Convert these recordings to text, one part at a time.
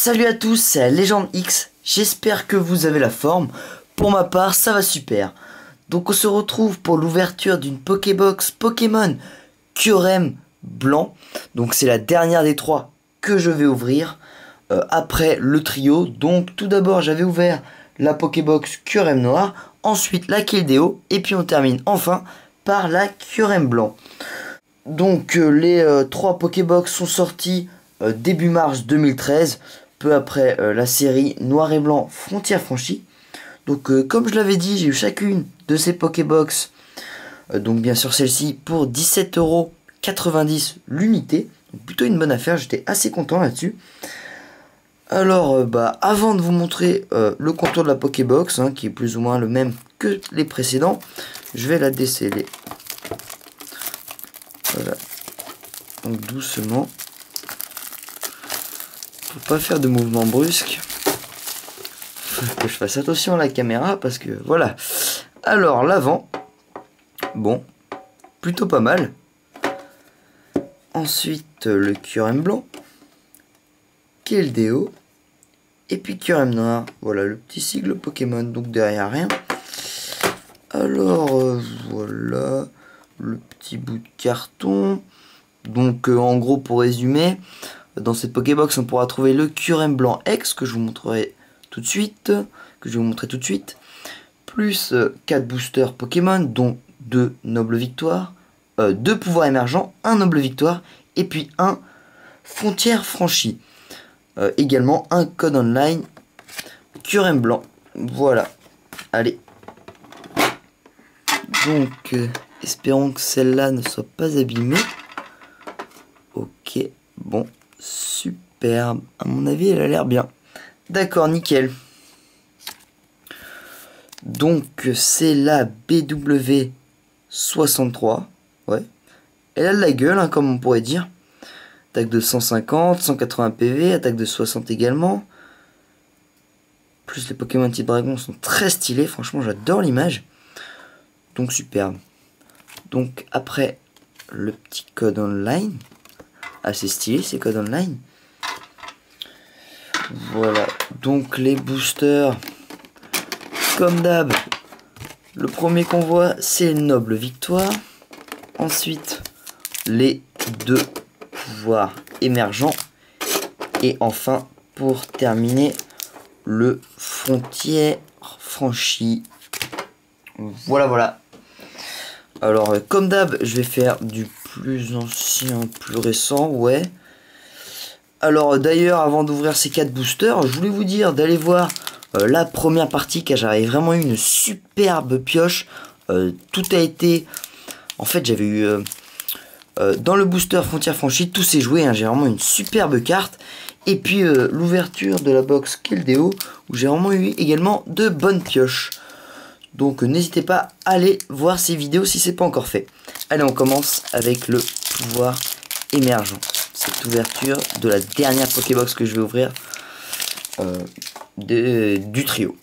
Salut à tous, c'est la Légende X, j'espère que vous avez la forme. Pour ma part, ça va super. Donc on se retrouve pour l'ouverture d'une Pokébox Pokémon Kyurem blanc. Donc c'est la dernière des trois que je vais ouvrir après le trio. Donc tout d'abord j'avais ouvert la Pokébox Kyurem noir, ensuite la Keldeo, et puis on termine enfin par la Kyurem blanc. Donc les trois Pokébox sont sortis début mars 2013, peu après la série Noir et Blanc Frontières franchies. Donc comme je l'avais dit, j'ai eu chacune de ces Pokébox, donc bien sûr celle-ci pour 17,90 € l'unité. Donc plutôt une bonne affaire, j'étais assez content là-dessus. Alors avant de vous montrer le contour de la Pokébox, qui est plus ou moins le même que les précédents, je vais la déceler. Voilà. Donc doucement. Faut pas faire de mouvements brusques. Faut que je fasse attention à la caméra parce que voilà. Alors l'avant. Bon. Plutôt pas mal. Ensuite le Kyurem blanc. Keldeo. Et puis Kyurem noir. Voilà le petit sigle Pokémon. Donc derrière rien. Alors voilà. Le petit bout de carton. Donc en gros pour résumer, dans cette Pokébox on pourra trouver le Kyurem blanc X que je vous montrerai tout de suite, plus 4 boosters Pokémon dont 2 nobles victoires, 2 pouvoirs émergents, 1 noble victoire et puis 1 frontière franchie. Également un code online Kyurem blanc. Voilà. Allez. Donc espérons que celle-là ne soit pas abîmée. Ok, bon, superbe. À mon avis, elle a l'air bien. D'accord, nickel. Donc, c'est la BW63. Ouais. Elle a de la gueule, comme on pourrait dire. Attaque de 150, 180 PV, attaque de 60 également. Plus les Pokémon type dragon sont très stylés. Franchement, j'adore l'image. Donc, superbe. Donc, après, le petit code online. Assez stylé ces codes online. Voilà, donc les boosters, comme d'hab, le premier qu'on voit c'est Noble Victoire. Ensuite les 2 pouvoirs émergents. Et enfin pour terminer le Frontière franchie. Voilà. Alors comme d'hab je vais faire du plus ancien, plus récent, ouais. Alors d'ailleurs, avant d'ouvrir ces 4 boosters, je voulais vous dire d'aller voir la première partie, car j'avais vraiment eu une superbe pioche. Tout a été... En fait, j'avais eu... dans le booster Frontières franchies, tout s'est joué, j'ai vraiment une superbe carte. Et puis l'ouverture de la box Keldeo, où j'ai vraiment eu également de bonnes pioches. Donc n'hésitez pas à aller voir ces vidéos si c'est pas encore fait. Allez, on commence avec le pouvoir émergent. Cette ouverture de la dernière Pokébox que je vais ouvrir du trio.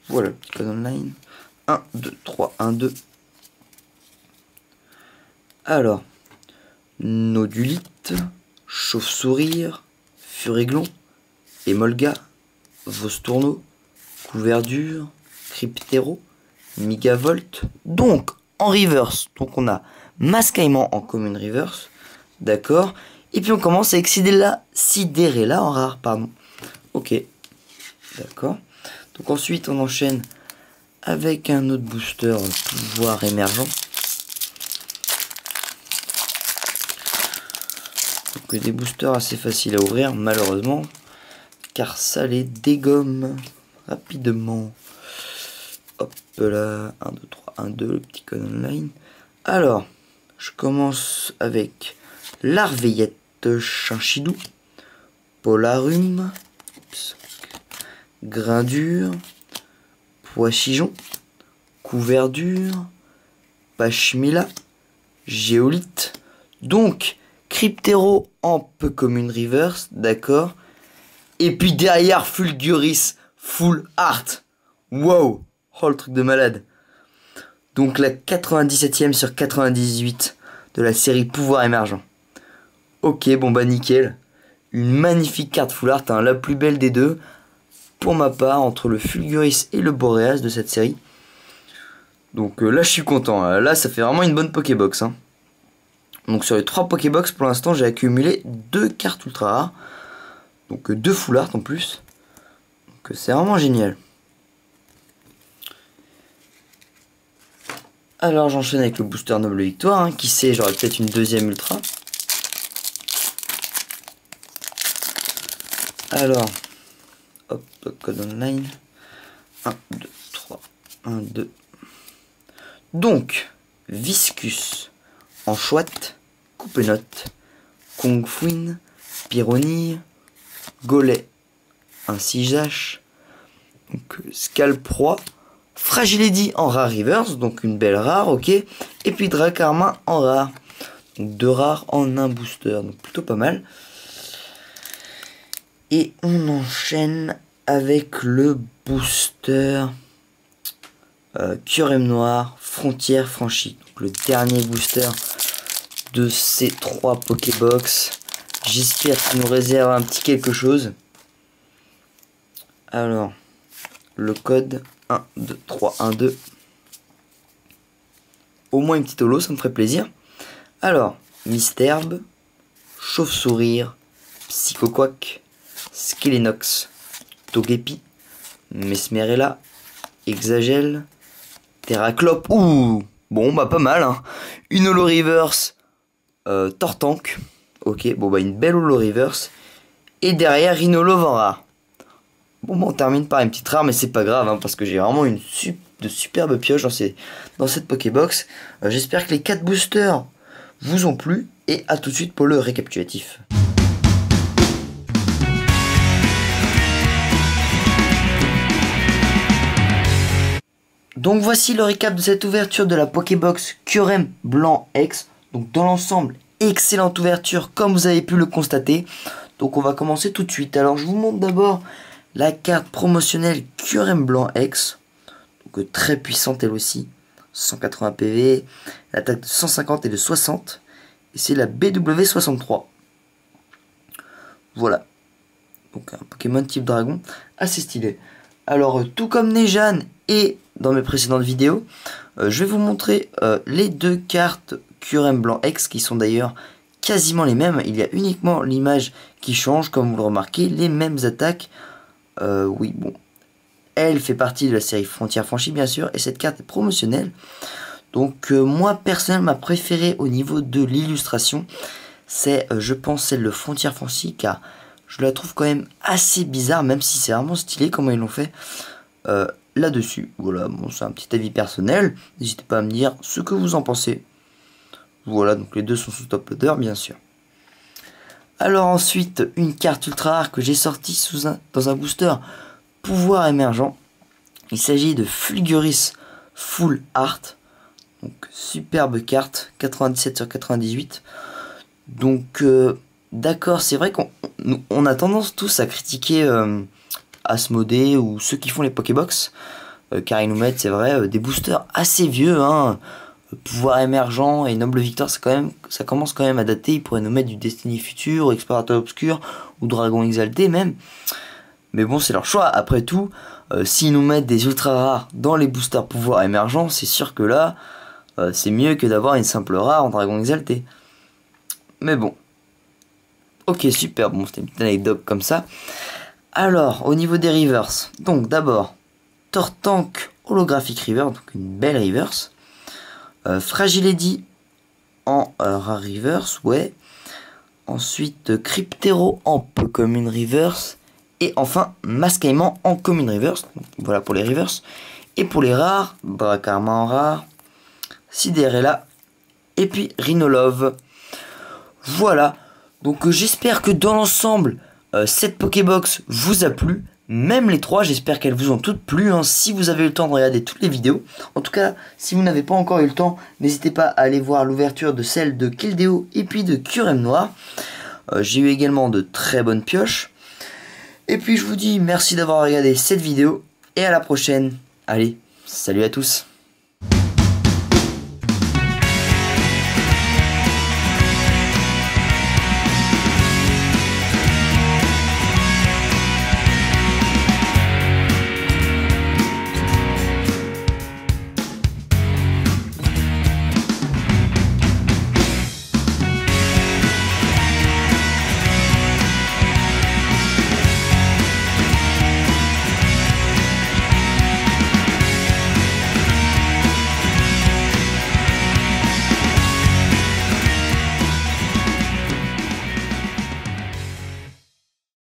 Voilà le petit code online. 1, 2, 3, 1, 2. Alors, Nodulite, Chauve-Sourire, Furéglon, Emolga, Vostourneau, Couverdure, Cryptero, Migavolt. Donc en reverse, donc on a Mascaïman en commune reverse, d'accord. Et puis on commence avec Sidérella en rare, pardon. Ok, d'accord. Donc ensuite on enchaîne avec un autre booster pouvoir émergent. Donc des boosters assez faciles à ouvrir malheureusement, car ça les dégomme rapidement. Hop là, 1, 2, 3, 1, 2, le petit code online. Alors, je commence avec Larveillette Chinchidou, Polarum, Grindure, Poichijon, Couverdure, Pachmila, Géolite. Donc, Cryptero en peu commune reverse, d'accord. Et puis derrière, Fulguris Full Art. Wow! Oh, le truc de malade. Donc la 97e sur 98 de la série Pouvoir émergent. Ok, bon bah nickel. une magnifique carte full art, hein, la plus belle des deux. Pour ma part, entre le Fulguris et le Boreas de cette série. Donc là, je suis content. Là, ça fait vraiment une bonne Pokébox. Hein. Donc sur les 3 Pokébox, pour l'instant, j'ai accumulé 2 cartes ultra rares. Donc 2 full art en plus. Donc c'est vraiment génial. Alors j'enchaîne avec le booster Noble Victoire. Hein. Qui sait, j'aurai peut-être une deuxième ultra. Alors, hop, code online. 1, 2, 3, 1, 2. Donc, Viscus, Anchoite, Coupenote, Kongfuin, Pyronille, Gollet, un Sijash, donc Scalproie, Fragiledy en rare reverse, donc une belle rare, ok, et puis Dracarmin en rare, donc 2 rares en un booster, donc plutôt pas mal. Et on enchaîne avec le booster Kyurem Noir, Frontière Franchie. Donc le dernier booster de ces 3 Pokébox. J'espère qu'il nous réserve un petit quelque chose. Alors, le code 1, 2, 3, 1, 2. Au moins une petite holo, ça me ferait plaisir. Alors, Misterbe, Chauve-Sourire, Psychoquack, Skelenox, Togepi, Mesmerella, Exagel, Terraclope. Ouh, bon bah pas mal hein. Une holo reverse, Tortank. Ok, bon bah une belle holo reverse. Et derrière Rhinolove en rare. Bon bah on termine par une petite rare, mais c'est pas grave hein, parce que j'ai vraiment de superbes pioches dans cette Pokébox. J'espère que les 4 boosters vous ont plu. Et à tout de suite pour le récapitulatif. Donc voici le récap de cette ouverture de la Pokébox Kyurem Blanc X. Donc dans l'ensemble, excellente ouverture comme vous avez pu le constater. Donc on va commencer tout de suite. Alors je vous montre d'abord la carte promotionnelle Kyurem Blanc X. Donc très puissante elle aussi. 180 PV, l'attaque de 150 et de 60. Et c'est la BW63. Voilà. Donc un Pokémon type dragon assez stylé. Alors tout comme Nejan et dans mes précédentes vidéos, je vais vous montrer les 2 cartes Kyurem Blanc X qui sont d'ailleurs quasiment les mêmes. Il y a uniquement l'image qui change, comme vous le remarquez, les mêmes attaques. Oui, bon, elle fait partie de la série Frontière Franchie bien sûr, et cette carte est promotionnelle. Donc moi personnellement, ma préférée au niveau de l'illustration, c'est je pense celle de Frontière Franchie, car je la trouve quand même assez bizarre, même si c'est vraiment stylé comment ils l'ont fait là-dessus. Voilà, bon, c'est un petit avis personnel. N'hésitez pas à me dire ce que vous en pensez. Voilà, donc les deux sont sous top loader, bien sûr. Alors ensuite, une carte ultra rare que j'ai sortie dans un booster pouvoir émergent. Il s'agit de Fulguris Full Art. Donc superbe carte, 97 sur 98. Donc d'accord, c'est vrai qu'on a tendance tous à critiquer Asmodée ou ceux qui font les Pokébox, car ils nous mettent, c'est vrai, des boosters assez vieux, hein. Pouvoir émergent et Noble Victoire, ça commence quand même à dater. Ils pourraient nous mettre du Destiny Future, Explorateur Obscur ou Dragon Exalté même. Mais bon, c'est leur choix. Après tout, s'ils nous mettent des ultra rares dans les boosters pouvoir émergent, c'est sûr que là, c'est mieux que d'avoir une simple rare en Dragon Exalté. Mais bon. Ok, super. Bon, c'était une petite anecdote comme ça. Alors, au niveau des reverse, donc d'abord, Tortank Holographic Reverse, donc une belle reverse. Fragiledy en rare reverse, ouais. Ensuite, Cryptero en commune reverse. Et enfin, Masquement en commune reverse. Donc, voilà pour les reverse. Et pour les rares, Dracarmin en rare, Siderella et puis Rhinolove. Voilà. Donc j'espère que dans l'ensemble, cette Pokébox vous a plu. Même les 3, j'espère qu'elles vous ont toutes plu, hein, si vous avez eu le temps de regarder toutes les vidéos. En tout cas, si vous n'avez pas encore eu le temps, n'hésitez pas à aller voir l'ouverture de celle de Keldeo et puis de Kyurem Noir. J'ai eu également de très bonnes pioches. Et puis je vous dis merci d'avoir regardé cette vidéo et à la prochaine. Allez, salut à tous.